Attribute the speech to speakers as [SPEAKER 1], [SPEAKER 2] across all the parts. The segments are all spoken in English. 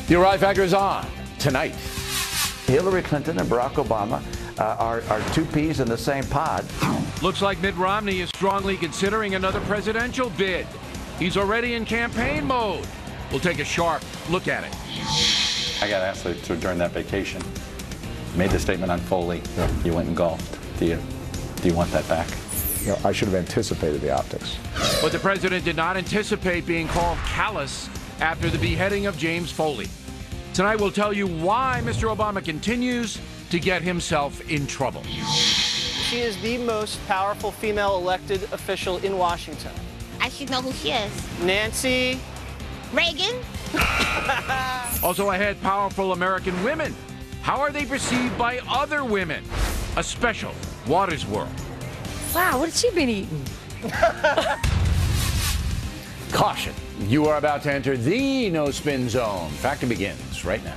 [SPEAKER 1] The O'Reilly Factor is on tonight.
[SPEAKER 2] Hillary Clinton and Barack Obama are two peas in the same pod.
[SPEAKER 3] Looks like Mitt Romney is strongly considering another presidential bid. He's already in campaign mode. We'll take a sharp look at it.
[SPEAKER 4] I got asked during that vacation. Made the statement on Foley. You went and golfed. Do you want that back?
[SPEAKER 5] I should have anticipated the optics.
[SPEAKER 3] But the president did not anticipate being called callous after the beheading of James Foley. Tonight we'll tell you why Mr. Obama continues to get himself in trouble.
[SPEAKER 6] She is the most powerful female elected official in Washington.
[SPEAKER 7] I should know who she is.
[SPEAKER 6] Nancy
[SPEAKER 7] Reagan.
[SPEAKER 3] Also ahead, powerful American women. How are they perceived by other women? A special Watters World.
[SPEAKER 8] Wow, what has she been eating?
[SPEAKER 1] Caution, you are about to enter the no-spin zone. Factor begins right now.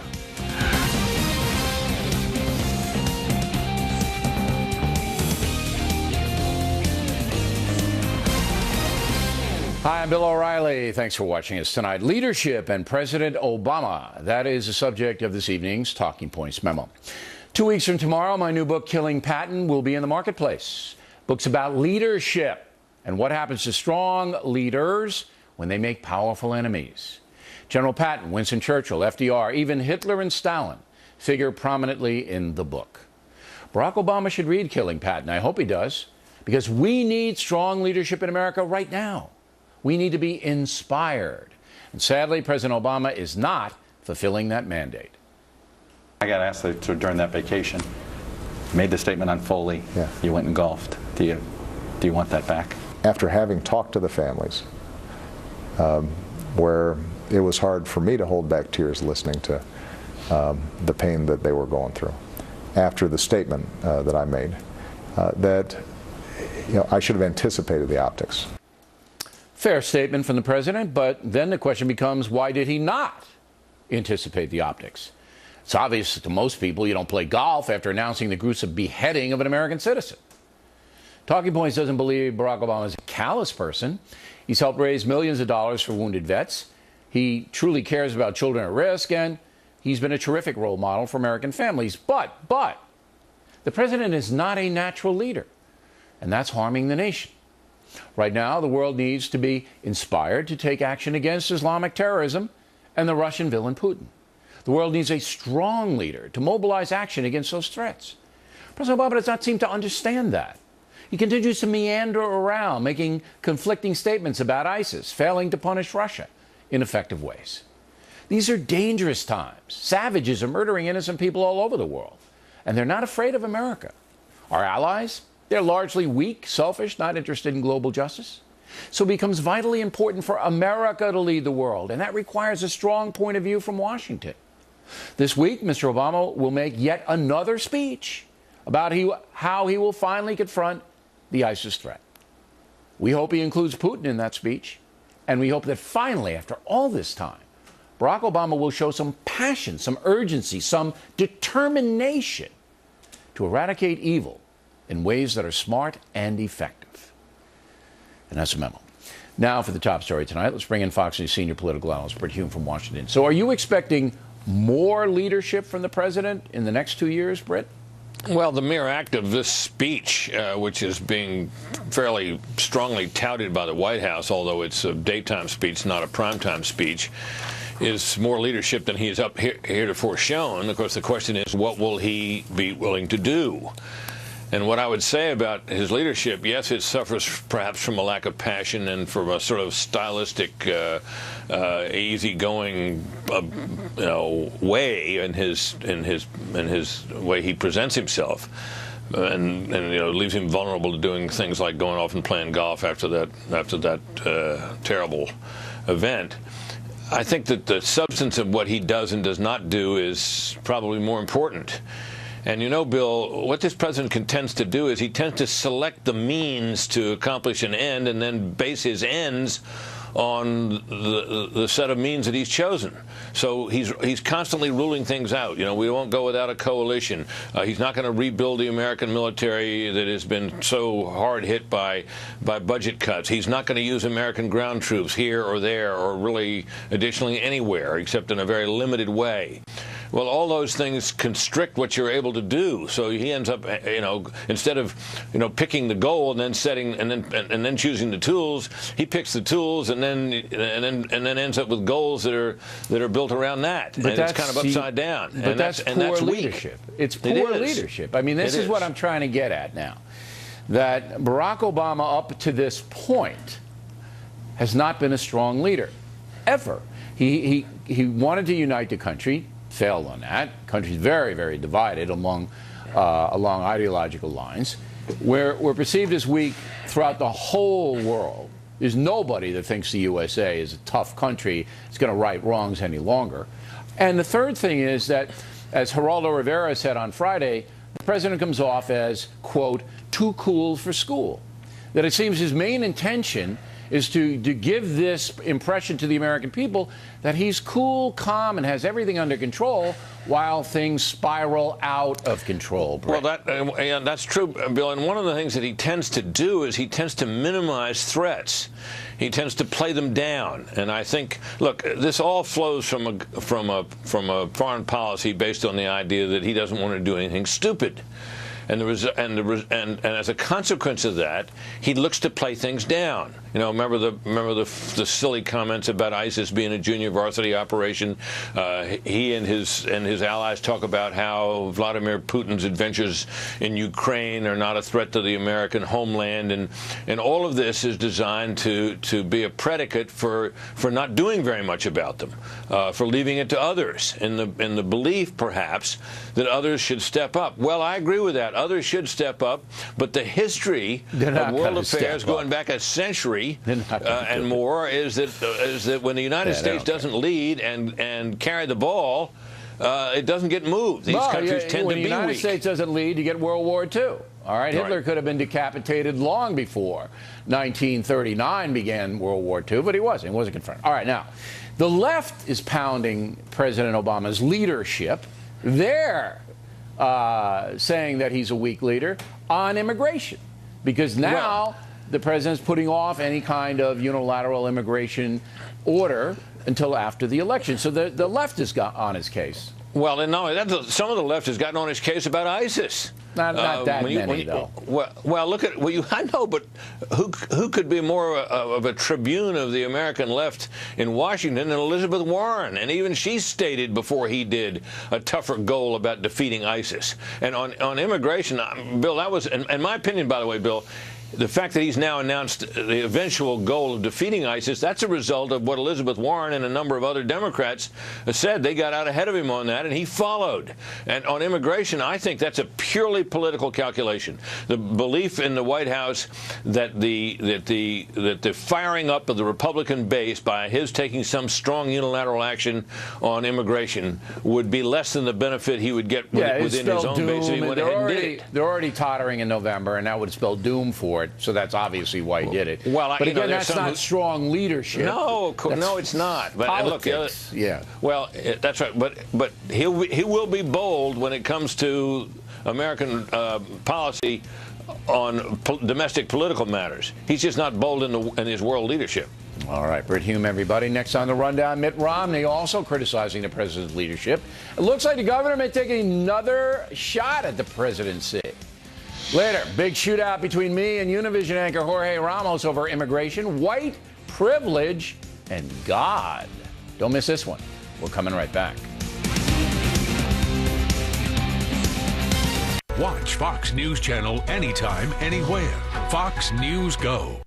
[SPEAKER 1] Hi, I'm Bill O'Reilly. Thanks for watching us tonight. Leadership and President Obama. That is the subject of this evening's Talking Points memo. 2 weeks from tomorrow, my new book, Killing Patton, will be in the marketplace. Book's about leadership and what happens to strong leaders when they make powerful enemies. General Patton, Winston Churchill, FDR, even Hitler and Stalin figure prominently in the book. Barack Obama should read Killing Patton. I hope he does, because we need strong leadership in America right now. We need to be inspired. And sadly, President Obama is not fulfilling that mandate.
[SPEAKER 4] I got asked during that vacation. Made the statement on Foley. You went and golfed. Do you want that back?
[SPEAKER 5] After having talked to the families, where it was hard for me to hold back tears listening to the pain that they were going through, after the statement that I made, that I should have anticipated the optics.
[SPEAKER 1] Fair statement from the president, but then the question becomes, why did he not anticipate the optics? It's obvious to most people you don't play golf after announcing the gruesome beheading of an American citizen. Talking Points doesn't believe Barack Obama is a callous person. He's helped raise millions of dollars for wounded vets. He truly cares about children at risk, and he's been a terrific role model for American families. But the president is not a natural leader, and that's harming the nation. Right now, the world needs to be inspired to take action against Islamic terrorism and the Russian villain Putin. The world needs a strong leader to mobilize action against those threats. President Obama does not seem to understand that. He continues to meander around, making conflicting statements about ISIS, failing to punish Russia in effective ways. These are dangerous times. Savages are murdering innocent people all over the world, and they're not afraid of America. Our allies, they're largely weak, selfish, not interested in global justice. So it becomes vitally important for America to lead the world, and that requires a strong point of view from Washington. This week, Mr. Obama will make yet another speech about how he will finally confront the ISIS threat. We hope he includes Putin in that speech, and we hope that finally, after all this time, Barack Obama will show some passion, some urgency, some determination to eradicate evil in ways that are smart and effective. And that's a memo. Now for the top story tonight, let's bring in Fox News senior political analyst Brit Hume from Washington. So are you expecting more leadership from the president in the next 2 years, Brit?
[SPEAKER 9] Well, the mere act of this speech, which is being fairly strongly touted by the White House, although it's a daytime speech, not a primetime speech, is more leadership than he has heretofore shown. Of course, the question is, what will he be willing to do? And what I would say about his leadership, yes, it suffers perhaps from a lack of passion and from a sort of stylistic, easygoing, way in his way he presents himself, and leaves him vulnerable to doing things like going off and playing golf after that terrible event. I think that the substance of what he does and does not do is probably more important. And Bill, what this president tends to do is he tends to select the means to accomplish an end and then base his ends on the set of means that he's chosen. So he's constantly ruling things out. You know, we won't go without a coalition. He's not going to rebuild the American military that has been so hard hit by budget cuts. He's not going to use American ground troops here or there or really additionally anywhere except in a very limited way. Well, all those things constrict what you're able to do. So he ends up, you know, instead of, you know, picking the goal and then setting and then choosing the tools, he picks the tools and then ends up with goals that are built around that.
[SPEAKER 1] But
[SPEAKER 9] and it's kind of upside down.
[SPEAKER 1] But
[SPEAKER 9] and
[SPEAKER 1] that's poor leadership. It's poor leadership. I mean, this is what I'm trying to get at now. That Barack Obama, up to this point, has not been a strong leader, ever. He wanted to unite the country. Failed on that. Country's very, very divided along ideological lines. We're perceived as weak throughout the whole world. There's nobody that thinks the USA is a tough country. It's going to right wrongs any longer. And the third thing is that, as Geraldo Rivera said on Friday, the president comes off as, quote, too cool for school. That it seems his main intention is to give this impression to the American people that he's cool, calm, and has everything under control while things spiral out of control. Brett.
[SPEAKER 9] Well, that's true, Bill. And one of the things that he tends to do is he tends to minimize threats. He tends to play them down. And I think, look, this all flows from a foreign policy based on the idea that he doesn't want to do anything stupid. And as a consequence of that, he looks to play things down. You know, remember the silly comments about ISIS being a junior varsity operation. He and his allies talk about how Vladimir Putin's adventures in Ukraine are not a threat to the American homeland, and all of this is designed to be a predicate for not doing very much about them, for leaving it to others in the belief perhaps that others should step up. Well, I agree with that. Others should step up, but the history of world affairs going back a century and more is that when the United States doesn't lead and carry the ball, it doesn't get moved. These countries tend to be weak.
[SPEAKER 1] When the United States doesn't lead, you get World War II. All right, Hitler could have been decapitated long before 1939 began World War II, but he wasn't. He wasn't confronted. All right, now, the left is pounding President Obama's leadership. They're saying that he's a weak leader on immigration, because now the president's putting off any kind of unilateral immigration order until after the election. So the left has got on his case.
[SPEAKER 9] Well, and no, some of the left has gotten on his case about ISIS.
[SPEAKER 1] Not that many, though.
[SPEAKER 9] Well, look at I know, but who could be more of a tribune of the American left in Washington than Elizabeth Warren? And even she stated before he did a tougher goal about defeating ISIS. And on immigration, Bill, that was, in my opinion, by the way, Bill, the fact that he's now announced the eventual goal of defeating ISIS, that's a result of what Elizabeth Warren and a number of other Democrats said. They got out ahead of him on that, and he followed. And on immigration, I think that's a purely political calculation. The belief in the White House that the firing up of the Republican base by his taking some strong unilateral action on immigration would be less than the benefit he would get within his own base if he went ahead and did it.
[SPEAKER 1] They're already tottering in November, and that would spell doom for it. So that's obviously why he did it.
[SPEAKER 9] Well,
[SPEAKER 1] but again, that's not strong leadership.
[SPEAKER 9] No, no, it's not. But
[SPEAKER 1] politics.
[SPEAKER 9] Look, well, that's right. But he will be bold when it comes to American policy on domestic political matters. He's just not bold in his world leadership.
[SPEAKER 1] All right, Britt Hume, everybody. Next on the rundown, Mitt Romney also criticizing the president's leadership. It looks like the governor may take another shot at the presidency. Later, big shootout between me and Univision anchor Jorge Ramos over immigration, white privilege, and God. Don't miss this one. We're coming right back.
[SPEAKER 10] Watch Fox News Channel anytime, anywhere. Fox News Go.